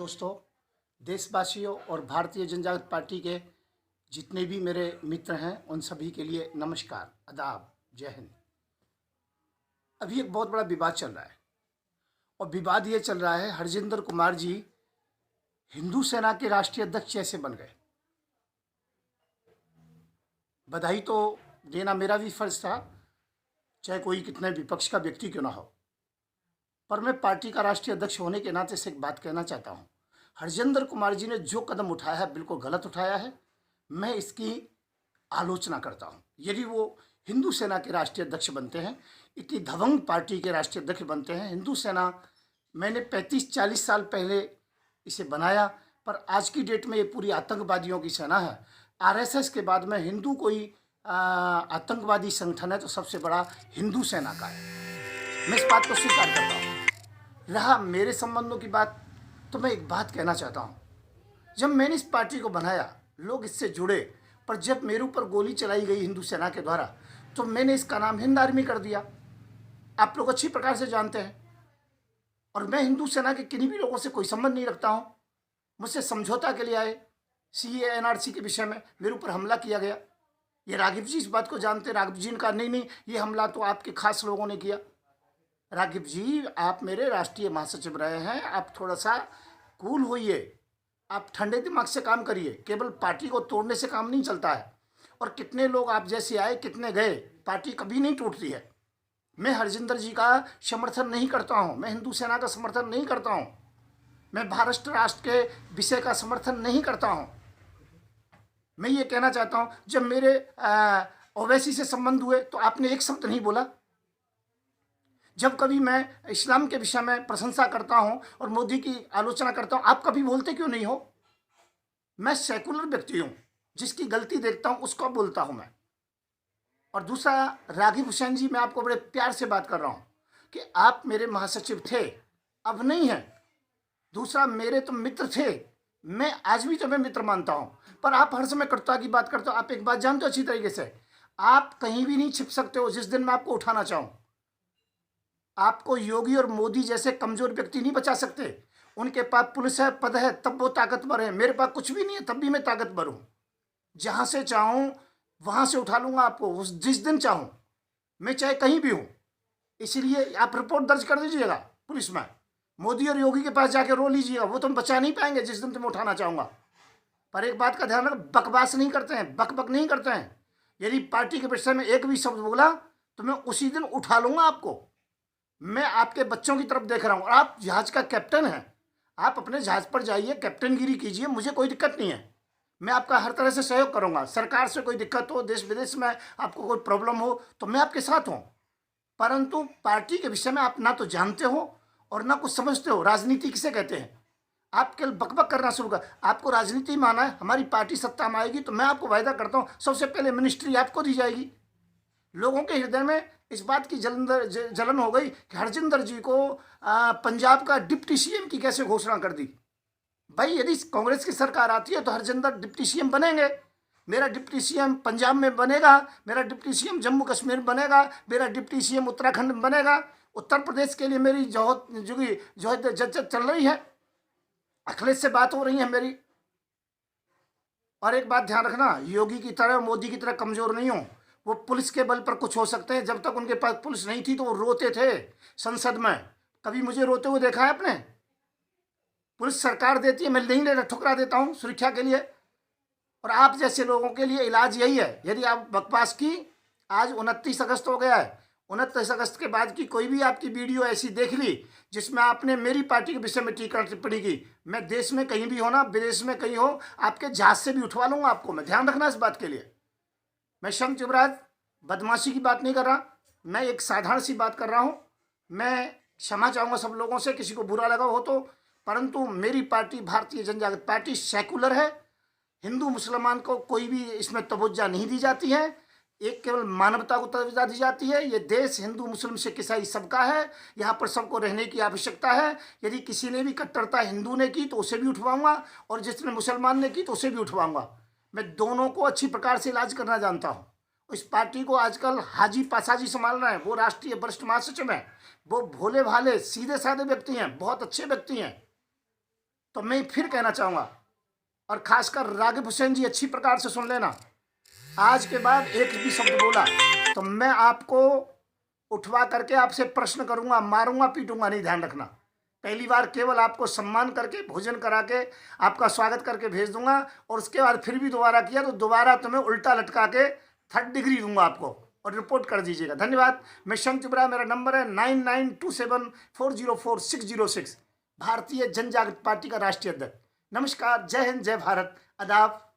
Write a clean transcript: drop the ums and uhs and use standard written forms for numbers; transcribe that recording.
दोस्तों, देशवासियों और भारतीय जनजागृत पार्टी के जितने भी मेरे मित्र हैं उन सभी के लिए नमस्कार, आदाब, जय हिंद। अभी एक बहुत बड़ा विवाद चल रहा है और विवाद ये चल रहा है हरजिंदर कुमार जी हिंदू सेना के राष्ट्रीय अध्यक्ष कैसे बन गए। बधाई तो देना मेरा भी फर्ज था, चाहे कोई कितने विपक्ष का व्यक्ति क्यों ना हो, पर मैं पार्टी का राष्ट्रीय अध्यक्ष होने के नाते से एक बात कहना चाहता हूँ। हरजिंदर कुमार जी ने जो कदम उठाया है बिल्कुल गलत उठाया है। मैं इसकी आलोचना करता हूँ। यदि वो हिंदू सेना के राष्ट्रीय अध्यक्ष बनते हैं, इतनी दबंग पार्टी के राष्ट्रीय अध्यक्ष बनते हैं, हिंदू सेना मैंने 35-40 साल पहले इसे बनाया, पर आज की डेट में ये पूरी आतंकवादियों की सेना है। आरएसएस के बाद में हिंदू कोई आतंकवादी संगठन है तो सबसे बड़ा हिंदू सेना का है। मैं इस बात को स्वीकार करता हूँ। रहा मेरे संबंधों की बात, तो मैं एक बात कहना चाहता हूँ। जब मैंने इस पार्टी को बनाया, लोग इससे जुड़े, पर जब मेरे ऊपर गोली चलाई गई हिंदू सेना के द्वारा, तो मैंने इसका नाम हिंद आर्मी कर दिया। आप लोग अच्छी प्रकार से जानते हैं। और मैं हिंदू सेना के किन्हीं भी लोगों से कोई संबंध नहीं रखता हूँ। मुझसे समझौता के लिए आए, CAA NRC के विषय में मेरे ऊपर हमला किया गया। ये राघव जी इस बात को जानते। राघव जी ने कहा नहीं, ये हमला तो आपके खास लोगों ने किया। राघव जी, आप मेरे राष्ट्रीय महासचिव रहे हैं, आप थोड़ा सा कूल होइए, आप ठंडे दिमाग से काम करिए। केवल पार्टी को तोड़ने से काम नहीं चलता है। और कितने लोग आप जैसे आए, कितने गए, पार्टी कभी नहीं टूटती है। मैं हरजिंदर जी का समर्थन नहीं करता हूँ, मैं हिंदू सेना का समर्थन नहीं करता हूँ, मैं भारत राष्ट्र के विषय का समर्थन नहीं करता हूँ। मैं ये कहना चाहता हूँ, जब मेरे ओवैसी से संबंध हुए तो आपने एक शब्द नहीं बोला। जब कभी मैं इस्लाम के विषय में प्रशंसा करता हूं और मोदी की आलोचना करता हूं, आप कभी बोलते क्यों नहीं हो? मैं सेकुलर व्यक्ति हूं, जिसकी गलती देखता हूं उसको बोलता हूं मैं। और दूसरा, राघव हुसैन जी, मैं आपको बड़े प्यार से बात कर रहा हूं कि आप मेरे महासचिव थे, अब नहीं है। दूसरा, मेरे तो मित्र थे, मैं आज भी तुम्हें मित्र मानता हूं, पर आप हर समय कटुता की बात करते हो। आप एक बात जानते हो अच्छी तरीके से, आप कहीं भी नहीं छिप सकते हो जिस दिन मैं आपको उठाना चाहूं। आपको योगी और मोदी जैसे कमजोर व्यक्ति नहीं बचा सकते। उनके पास पुलिस है, पद है, तब वो ताकतवर है। मेरे पास कुछ भी नहीं है, तब भी मैं ताकतवर हूँ। जहाँ से चाहूँ वहाँ से उठा लूँगा आपको, उस जिस दिन चाहूँ, मैं चाहे कहीं भी हूँ। इसलिए आप रिपोर्ट दर्ज कर दीजिएगा पुलिस में, मोदी और योगी के पास जाके रो लीजिएगा, वो तुम बचा नहीं पाएंगे जिस दिन तुम उठाना चाहूँगा। पर एक बात का ध्यान रखो, बकवास नहीं करते हैं, बक नहीं करते हैं। यदि पार्टी के विषय में एक भी शब्द बोला तो मैं उसी दिन उठा लूँगा आपको। मैं आपके बच्चों की तरफ देख रहा हूँ और आप जहाज का कैप्टन हैं। आप अपने जहाज पर जाइए, कैप्टनगिरी कीजिए, मुझे कोई दिक्कत नहीं है। मैं आपका हर तरह से सहयोग करूँगा। सरकार से कोई दिक्कत हो, देश विदेश में आपको कोई प्रॉब्लम हो, तो मैं आपके साथ हूँ। परंतु पार्टी के विषय में आप ना तो जानते हो और ना कुछ समझते हो। राजनीति किसे कहते हैं? आप केवल बकबक करना शुरू कर। आपको राजनीति माना है, हमारी पार्टी सत्ता में आएगी तो मैं आपको वायदा करता हूँ, सबसे पहले मिनिस्ट्री आपको दी जाएगी। लोगों के हृदय में इस बात की जलन हो गई कि हरजिंदर जी को पंजाब का डिप्टी CM की कैसे घोषणा कर दी। भाई, यदि कांग्रेस की सरकार आती है तो हरजिंदर डिप्टी CM बनेंगे। मेरा डिप्टी CM पंजाब में बनेगा, मेरा डिप्टी CM जम्मू कश्मीर में बनेगा, मेरा डिप्टी CM उत्तराखंड में बनेगा। उत्तर प्रदेश के लिए मेरी जद्दोजहद चल रही है, अखिलेश से बात हो रही है मेरी। और एक बात ध्यान रखना, योगी की तरह, मोदी की तरह कमजोर नहीं हूँ। वो पुलिस के बल पर कुछ हो सकते हैं, जब तक उनके पास पुलिस नहीं थी तो वो रोते थे संसद में। कभी मुझे रोते हुए देखा है आपने? पुलिस सरकार देती है, मैं नहीं ले ठुकरा देता हूँ सुरक्षा के लिए। और आप जैसे लोगों के लिए इलाज यही है, यदि आप बकवास की, आज 29 अगस्त हो गया है, 29 अगस्त के बाद की कोई भी आपकी वीडियो ऐसी देख ली जिसमें आपने मेरी पार्टी के विषय में टीका टिप्पणी की, मैं देश में कहीं भी हो ना, विदेश में कहीं हो, आपके जहाज से भी उठवा लूंगा आपको मैं। ध्यान रखना इस बात के लिए। मैं शंख युवराज बदमाशी की बात नहीं कर रहा, मैं एक साधारण सी बात कर रहा हूँ। मैं क्षमा चाहूँगा सब लोगों से, किसी को बुरा लगा हो तो, परंतु मेरी पार्टी भारतीय जनजागृत पार्टी सेकुलर है। हिंदू मुसलमान को कोई भी इसमें तवज्जो नहीं दी जाती है, एक केवल मानवता को तवज्जो दी जाती है। ये देश हिंदू मुस्लिम सिख ईसाई सबका है, यहाँ पर सबको रहने की आवश्यकता है। यदि किसी ने भी कट्टरता हिंदू ने की तो उसे भी उठवाऊंगा, और जिसने मुसलमान ने की तो उसे भी उठवाऊंगा। मैं दोनों को अच्छी प्रकार से इलाज करना जानता हूँ। इस पार्टी को आजकल हाजी पासाजी संभाल रहे हैं, वो राष्ट्रीय वरिष्ठ महासचिव हैं। वो भोले भाले सीधे साधे व्यक्ति हैं, बहुत अच्छे व्यक्ति हैं। तो मैं फिर कहना चाहूँगा, और खासकर रागिब हुसैन जी अच्छी प्रकार से सुन लेना, आज के बाद एक भी शब्द बोला तो मैं आपको उठवा करके आपसे प्रश्न करूंगा, मारूंगा पीटूंगा नहीं, ध्यान रखना। पहली बार केवल आपको सम्मान करके भोजन करा के आपका स्वागत करके भेज दूंगा, और उसके बाद फिर भी दोबारा किया तो दोबारा तुम्हें उल्टा लटका के 3rd डिग्री दूंगा आपको, और रिपोर्ट कर दीजिएगा। धन्यवाद। मैं शंख चुबरा, मेरा नंबर है 9927404606, भारतीय जनजागृत पार्टी का राष्ट्रीय अध्यक्ष। नमस्कार, जय हिंद, जय भारत, आदाब।